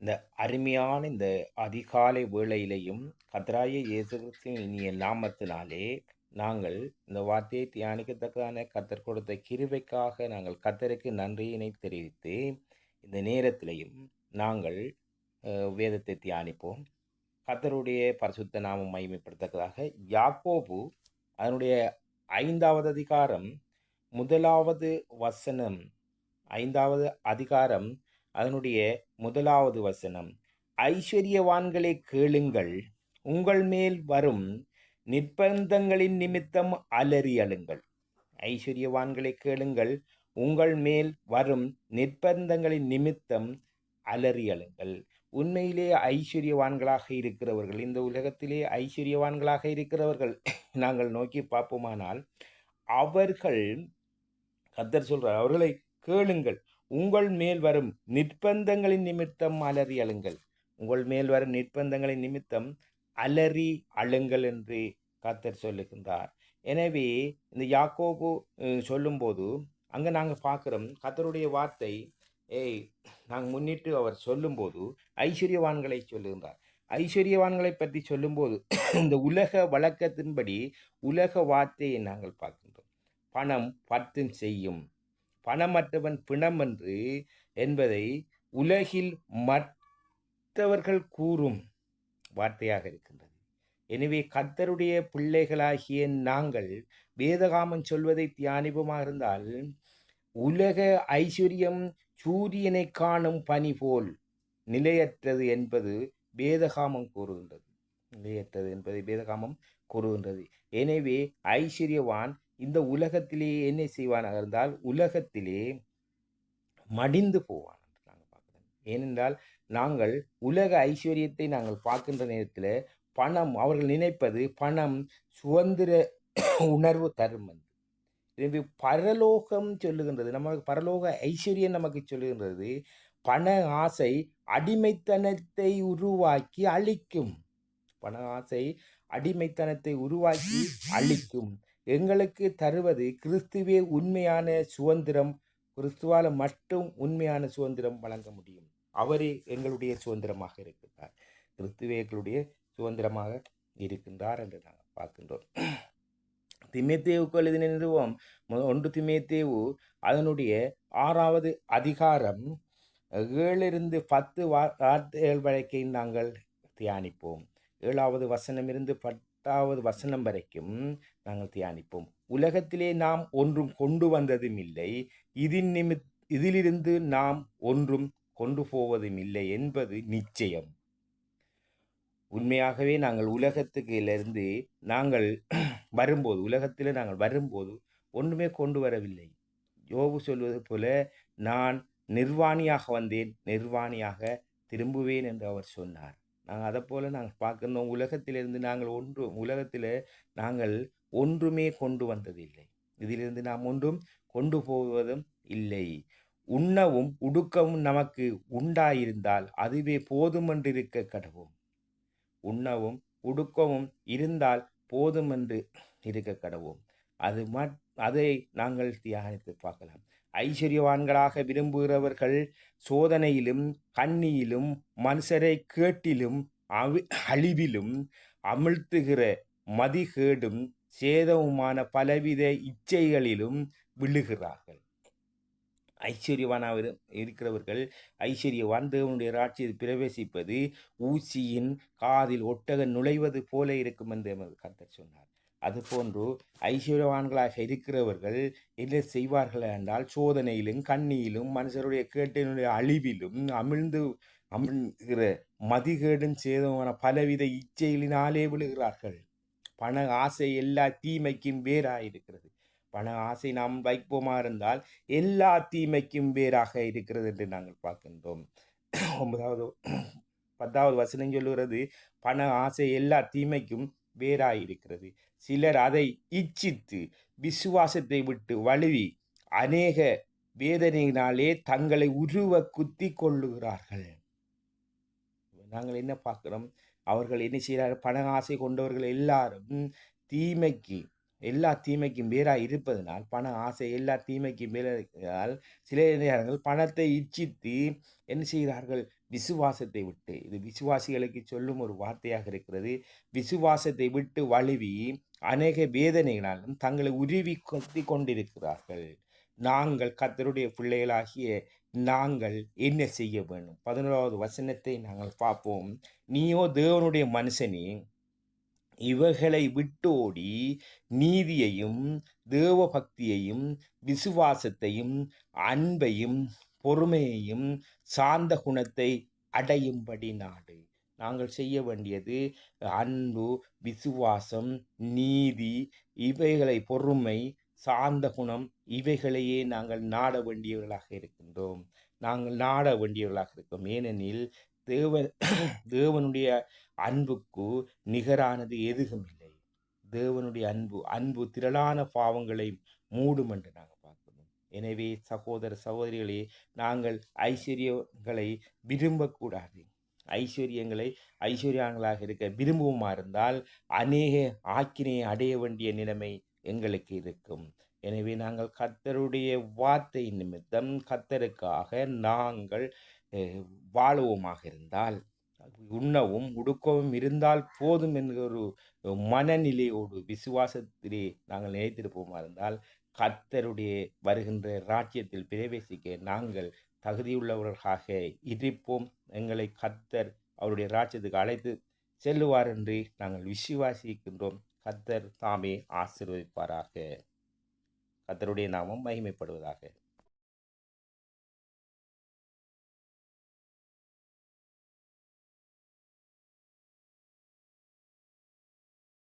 இந்த அருமையான இந்த அதிகாலை வேளையிலேயும் கர்த்தராகிய இயேசு கிறிஸ்துவின் இனிய நாமத்தினாலே நாங்கள் இந்த வார்த்தையை தியானிக்கத்தக்கதான கர்த்தர் கொடுத்த கிருபைக்காக நாங்கள் கர்த்தருக்கு நன்றியினை தெரிவித்து இந்த நேரத்திலையும் நாங்கள் வேதத்தை தியானிப்போம். கர்த்தருடைய பரிசுத்த நாமம் மகிமைப்படத்தக்கதாக யாக்கோபு அதனுடைய 5வது அதிகாரம் 1வது வசனம் 5வது அதிகாரம் அதனுடைய 1வது வசனம், ஐஸ்வர்யவான்களே கேளுங்கள், உங்கள் மேல் வரும் நிர்பந்தங்களின் நிமித்தம் அலறி அழுங்கள். ஐஸ்வர்யவான்களை கேளுங்கள், உங்கள் மேல் வரும் நிர்பந்தங்களின் நிமித்தம் அலறி அழுங்கள். உண்மையிலே ஐஸ்வர்யவான்களாக இருக்கிறவர்கள், இந்த உலகத்திலே ஐஸ்வர்யவான்களாக இருக்கிறவர்கள் நாங்கள் நோக்கி பார்ப்போமானால், அவர்கள் கர்த்தர் சொல்றார், அவர்களை கேளுங்கள், உங்கள் மேல் வரும் நிர்பந்தங்களின் நிமித்தம் அலறி அழுங்கள். உங்கள் மேல் வரும் நிர்பந்தங்களின் நிமித்தம் அலறி அழுங்கள் என்று கர்த்தர் சொல்லுகின்றார். எனவே இந்த யாக்கோபு சொல்லும்போது அங்கே நாங்கள் பார்க்குறோம் கர்த்தருடைய வார்த்தை நாங்கள் முன்னிட்டு அவர் சொல்லும்போது ஐஸ்வர்யவான்களை சொல்லுகின்றார். ஐஸ்வர்யவான்களை பற்றி சொல்லும்போது இந்த உலக வழக்கத்தின்படி உலக வார்த்தையை நாங்கள் பார்க்கின்றோம். பணம் பத்தும் செய்யும், பணமற்றவன் பிணம் என்று என்பதை உலகில் மற்றவர்கள் கூறும் வார்த்தையாக இருக்கின்றது. எனவே கர்த்தருடைய பிள்ளைகளாகிய நாங்கள் வேதகாமம் சொல்வதை தியானிப்போமாக இருந்தால், உலக ஐஸ்வர்யம் சூரியனை காணும் பனி போல் நிலையற்றது என்பது வேதகாமம் கூறுகின்றது. நிலையற்றது என்பதை வேதகாமம் கூறுகின்றது. எனவே ஐஸ்வர்யவான் இந்த உலகத்திலே என்ன செய்வானாக இருந்தால் உலகத்திலே மடிந்து போவான் என்று நாங்கள் பார்க்கிறோம். ஏனென்றால் நாங்கள் உலக ஐஸ்வர்யத்தை நாங்கள் பார்க்கின்ற நேரத்தில் பணம், அவர்கள் நினைப்பது பணம் சுதந்திர உணர்வு தரும் என்று. எனவே பரலோகம் சொல்லுகின்றது, நமக்கு பரலோக ஐஸ்வர்யம் நமக்கு சொல்லுகின்றது, பண ஆசை அடிமைத்தனத்தை உருவாக்கி அழிக்கும். பண ஆசை அடிமைத்தனத்தை உருவாக்கி அழிக்கும். எங்களுக்கு தருவது கிறிஸ்துவே உண்மையான சுதந்திரம். கிறிஸ்துவால் மட்டும் உண்மையான சுதந்திரம் வழங்க முடியும். அவரே எங்களுடைய சுதந்திரமாக இருக்கின்றார். கிறிஸ்துவே எங்களுடைய சுதந்திரமாக இருக்கின்றார் என்று நாங்கள் பார்க்கின்றோம். திமோத்தேயுவுக்கு எழுதின நிறுவம் 1 தீமோத்தேயு அதனுடைய 6வது அதிகாரம் 7-10 வார்த்தைகள் வரைக்கும் நாங்கள் தியானிப்போம். 7வது வசனம் இருந்து 10வது வசனம் வரைக்கும் நாங்கள் தியானிப்போம். உலகத்திலே நாம் ஒன்றும் கொண்டு வந்ததும் இல்லை, இதிலிருந்து நாம் ஒன்றும் கொண்டு போவதும் இல்லை என்பது நிச்சயம். உண்மையாகவே நாங்கள் உலகத்துக்கிலிருந்து நாங்கள் வரும்போது, உலகத்தில் நாங்கள் வரும்போது ஒன்றுமே கொண்டு வரவில்லை. யோபு சொல்வது போல, நான் நிர்வாணியாக வந்தேன், நிர்வாணியாக திரும்புவேன் என்று அவர் சொன்னார். நாங்கள் அதை போல் நாங்கள் பார்க்கின்றோம். உலகத்திலிருந்து நாங்கள் உலகத்தில் நாங்கள் ஒன்றுமே கொண்டு வந்ததில்லை, இதிலிருந்து நாம் ஒன்றும் கொண்டு போவதும் இல்லை. உண்ணவும் உடுக்கவும் நமக்கு உண்டாயிருந்தால் அதுவே போதுமென்று இருக்க கடவோம். உண்ணவும் உடுக்கவும் இருந்தால் போதுமென்று இருக்க கடவோம். அதை நாங்கள் தியானித்து பார்க்கலாம். ஐஸ்வர்யவான்களாக விரும்புகிறவர்கள் சோதனையிலும் கண்ணியிலும் மனுஷரை கேட்டிலும் அழிவிலும் அமிழ்த்துகிற மதிகேடும் சேதமுமான பலவித இச்சைகளிலும் விழுகிறார்கள். ஐஸ்வர்யவானாக இருக்கிறவர்கள், ஐஸ்வர்யவான் தேவனுடைய ராட்சியத்தில் பிரவேசிப்பது ஊசியின் காதில் ஒட்டகம் நுழைவது போல இருக்கும் என்று கர்த்தர் சொன்னார். அதுபோன்று ஐஸ்வர்யவான்களாக இருக்கிறவர்கள் என்ன செய்வார்கள் என்றால், சோதனையிலும் கண்ணியிலும் மனுஷருடைய கேட்டினுடைய அழிவிலும் அமிழ்கிற மதிகேடும் சேதமான பலவித இச்சைகளினாலே விழுகிறார்கள். பண ஆசை எல்லா தீமைக்கும் வேறாயிருக்கிறது. பண ஆசை நாம் வைப்போமா இருந்தால் எல்லா தீமைக்கும் வேறாக இருக்கிறது என்று நாங்கள் பார்க்கின்றோம். 10வது வசனம் சொல்லுகிறது, பண ஆசை எல்லா தீமைக்கும் வேறாயிருக்கிறது. சிலர் அதை இச்சித்து விசுவாசத்தை விட்டு வழுவி அநேக வேதனையினாலே தங்களை உருவ குத்தி கொள்ளுகிறார்கள். நாங்கள் என்ன பார்க்கிறோம்? அவர்கள் என்ன செய்கிறார்கள்? பண ஆசை கொண்டவர்கள் எல்லாரும் தீமைக்கு எல்லா தீமைக்கும் வேறாய் இருப்பதனால், பண ஆசை எல்லா தீமைக்கும் வேறால் சில நேரங்கள் பணத்தை இச்சித்து என்ன செய்கிறார்கள்? விசுவாசத்தை விட்டு இது விசுவாசிகளுக்கு சொல்லும் ஒரு வார்த்தையாக இருக்கிறது. விசுவாசத்தை விட்டு வழுவி அநேக வேதனைகளாலும் தங்களை உருவி கொத்திக் கொண்டிருக்கிறார்கள். நாங்கள் கர்த்தருடைய பிள்ளைகளாகிய நாங்கள் என்ன செய்ய வேண்டும்? 11வது வசனத்தை நாங்கள் பார்ப்போம். நீயோ தேவனுடைய மனுஷனே, இவைகளை விட்டோடி நீதியையும் தேவபக்தியையும் விசுவாசத்தையும் அன்பையும் பொறுமையையும் சாந்த குணத்தை அடையும்படி நாடு. நாங்கள் செய்ய வேண்டியது அன்பு, விசுவாசம், நீதி, இவைகளை பொறுமை, சாந்த குணம், இவைகளையே நாங்கள் நாட வேண்டியவர்களாக இருக்கின்றோம். நாங்கள் நாட வேண்டியவர்களாக இருக்கிறோம். ஏனெனில் தேவ தேவனுடைய அன்புக்கு நிகரானது எதுவுமில்லை. தேவனுடைய அன்பு திரளான பாவங்களை மூடும் என்று நாங்கள் பார்க்கிறோம். எனவே சகோதர சகோதரிகளே, நாங்கள் ஐஸ்வர்யங்களை விரும்பக்கூடாது. ஐஸ்வர்யங்களை ஐஸ்வர்யங்களாக இருக்க விரும்புமா இருந்தால் அநேக ஆக்கினையை அடைய வேண்டிய நிலைமை எங்களுக்கு இருக்கும். எனவே நாங்கள் கர்த்தருடைய வார்த்தை நிமித்தம் கர்த்தருக்காக நாங்கள் வாழுவோமாக இருந்தால், உண்ணவும் உடுக்கவும் இருந்தால் போதும் என்கிற ஒரு மனநிலையோடு விசுவாசத்திலே நாங்கள் நிலைத்திருப்போமா இருந்தால், கர்த்தருடைய வருகின்ற ராஜ்யத்தில் பிரவேசிக்க நாங்கள் தகுதியுள்ளவர்களாக இருப்போம். எங்களை கர்த்தர் அவருடைய ராஜ்யத்துக்கு அழைத்து செல்லுவார் என்று நாங்கள் விசுவாசிக்கின்றோம். கர்த்தர் தாமே ஆசீர்வதிப்பாராக. கர்த்தருடைய நாமம் மகிமைப்படுவதாக.